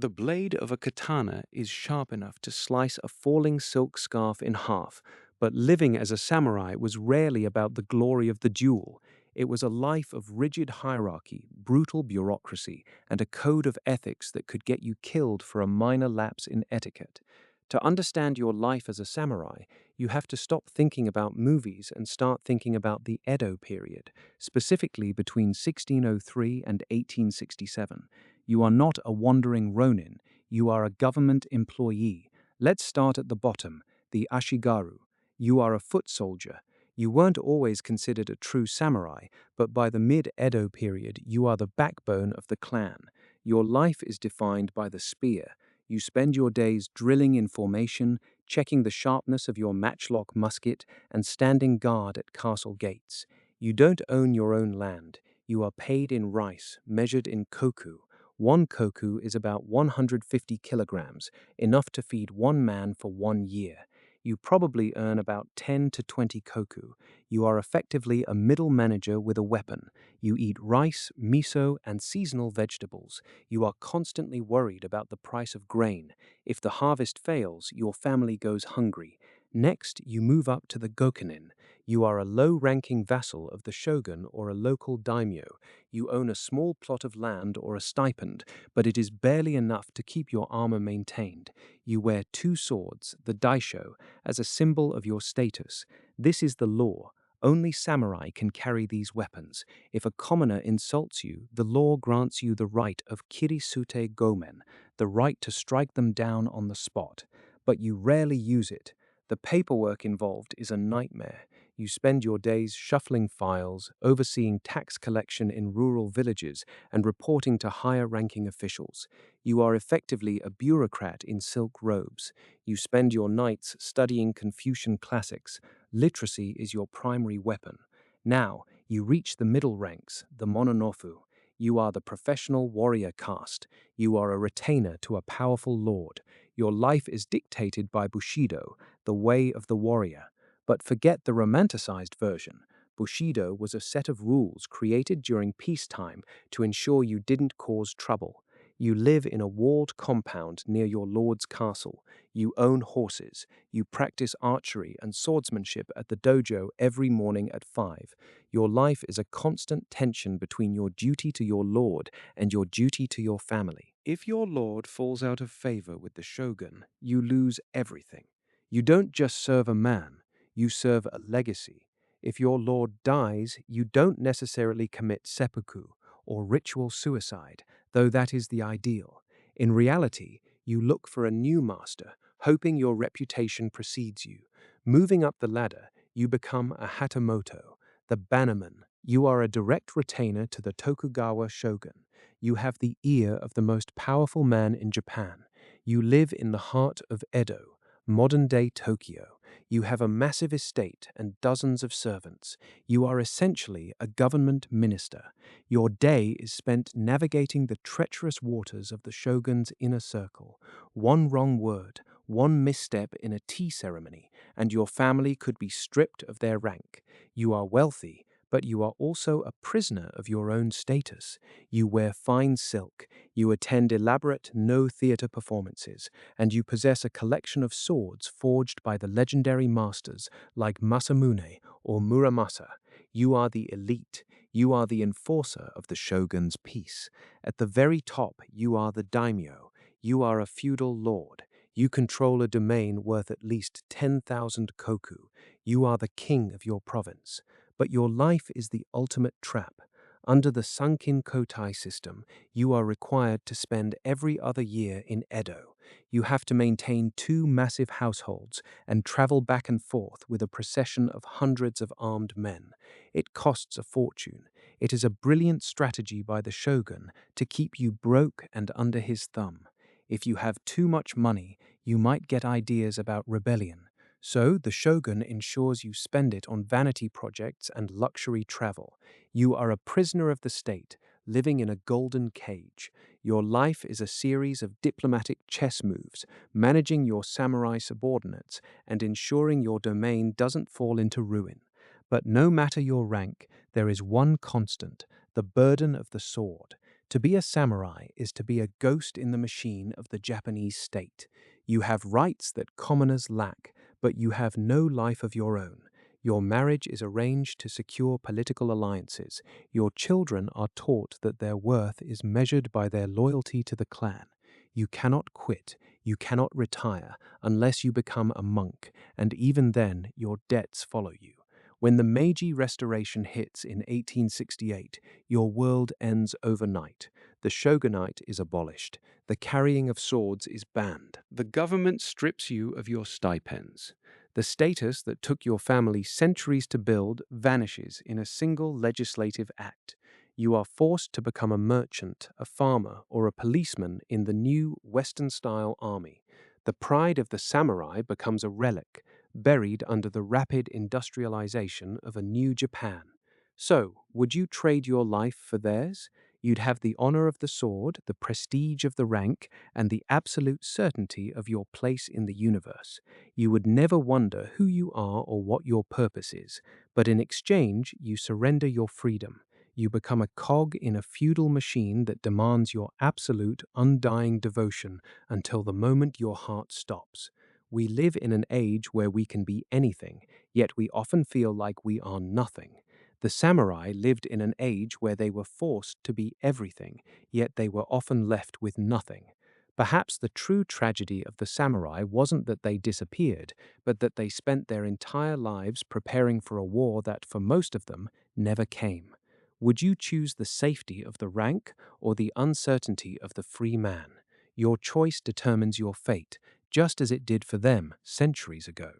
The blade of a katana is sharp enough to slice a falling silk scarf in half, but living as a samurai was rarely about the glory of the duel. It was a life of rigid hierarchy, brutal bureaucracy, and a code of ethics that could get you killed for a minor lapse in etiquette. To understand your life as a samurai, you have to stop thinking about movies and start thinking about the Edo period, specifically between 1603 and 1867. You are not a wandering ronin, you are a government employee. Let's start at the bottom, the ashigaru. You are a foot soldier. You weren't always considered a true samurai, but by the mid-Edo period, you are the backbone of the clan. Your life is defined by the spear. You spend your days drilling in formation, checking the sharpness of your matchlock musket, and standing guard at castle gates. You don't own your own land. You are paid in rice, measured in koku. One koku is about 150 kilograms, enough to feed one man for 1 year. You probably earn about 10 to 20 koku. You are effectively a middle manager with a weapon. You eat rice, miso, and seasonal vegetables. You are constantly worried about the price of grain. If the harvest fails, your family goes hungry. Next, you move up to the gokenin. You are a low-ranking vassal of the shogun or a local daimyo. You own a small plot of land or a stipend, but it is barely enough to keep your armor maintained. You wear two swords, the daisho, as a symbol of your status. This is the law. Only samurai can carry these weapons. If a commoner insults you, the law grants you the right of kirisute gomen, the right to strike them down on the spot. But you rarely use it. The paperwork involved is a nightmare. You spend your days shuffling files, overseeing tax collection in rural villages, and reporting to higher-ranking officials. You are effectively a bureaucrat in silk robes. You spend your nights studying Confucian classics. Literacy is your primary weapon. Now, you reach the middle ranks, the mononofu. You are the professional warrior caste. You are a retainer to a powerful lord. Your life is dictated by bushido, the way of the warrior. But forget the romanticized version. Bushido was a set of rules created during peacetime to ensure you didn't cause trouble. You live in a walled compound near your lord's castle. You own horses. You practice archery and swordsmanship at the dojo every morning at 5. Your life is a constant tension between your duty to your lord and your duty to your family. If your lord falls out of favor with the shogun, you lose everything. You don't just serve a man, you serve a legacy. If your lord dies, you don't necessarily commit seppuku or ritual suicide, though that is the ideal. In reality, you look for a new master, hoping your reputation precedes you. Moving up the ladder, you become a hatamoto, the bannerman. You are a direct retainer to the Tokugawa shogun. You have the ear of the most powerful man in Japan. You live in the heart of Edo, modern-day Tokyo. You have a massive estate and dozens of servants. You are essentially a government minister. Your day is spent navigating the treacherous waters of the shogun's inner circle. One wrong word, one misstep in a tea ceremony, and your family could be stripped of their rank. You are wealthy, but you are also a prisoner of your own status. You wear fine silk, you attend elaborate no-theater performances, and you possess a collection of swords forged by the legendary masters like Masamune or Muramasa. You are the elite. You are the enforcer of the shogun's peace. At the very top, you are the daimyo. You are a feudal lord. You control a domain worth at least 10,000 koku. You are the king of your province. But your life is the ultimate trap. Under the Sunkin Kotai system, you are required to spend every other year in Edo. You have to maintain two massive households and travel back and forth with a procession of hundreds of armed men. It costs a fortune. It is a brilliant strategy by the shogun to keep you broke and under his thumb. If you have too much money, you might get ideas about rebellion. So the shogun ensures you spend it on vanity projects and luxury travel. You are a prisoner of the state, living in a golden cage. Your life is a series of diplomatic chess moves, managing your samurai subordinates and ensuring your domain doesn't fall into ruin. But no matter your rank, there is one constant, the burden of the sword. To be a samurai is to be a ghost in the machine of the Japanese state. You have rights that commoners lack, but you have no life of your own. Your marriage is arranged to secure political alliances. Your children are taught that their worth is measured by their loyalty to the clan. You cannot quit, you cannot retire, unless you become a monk, and even then your debts follow you. When the Meiji Restoration hits in 1868, your world ends overnight. The shogunate is abolished. The carrying of swords is banned. The government strips you of your stipends. The status that took your family centuries to build vanishes in a single legislative act. You are forced to become a merchant, a farmer, or a policeman in the new Western-style army. The pride of the samurai becomes a relic, buried under the rapid industrialization of a new Japan. So, would you trade your life for theirs? You'd have the honor of the sword, the prestige of the rank, and the absolute certainty of your place in the universe. You would never wonder who you are or what your purpose is, but in exchange, you surrender your freedom. You become a cog in a feudal machine that demands your absolute, undying devotion until the moment your heart stops. We live in an age where we can be anything, yet we often feel like we are nothing. The samurai lived in an age where they were forced to be everything, yet they were often left with nothing. Perhaps the true tragedy of the samurai wasn't that they disappeared, but that they spent their entire lives preparing for a war that, for most of them, never came. Would you choose the safety of the rank or the uncertainty of the free man? Your choice determines your fate, just as it did for them centuries ago.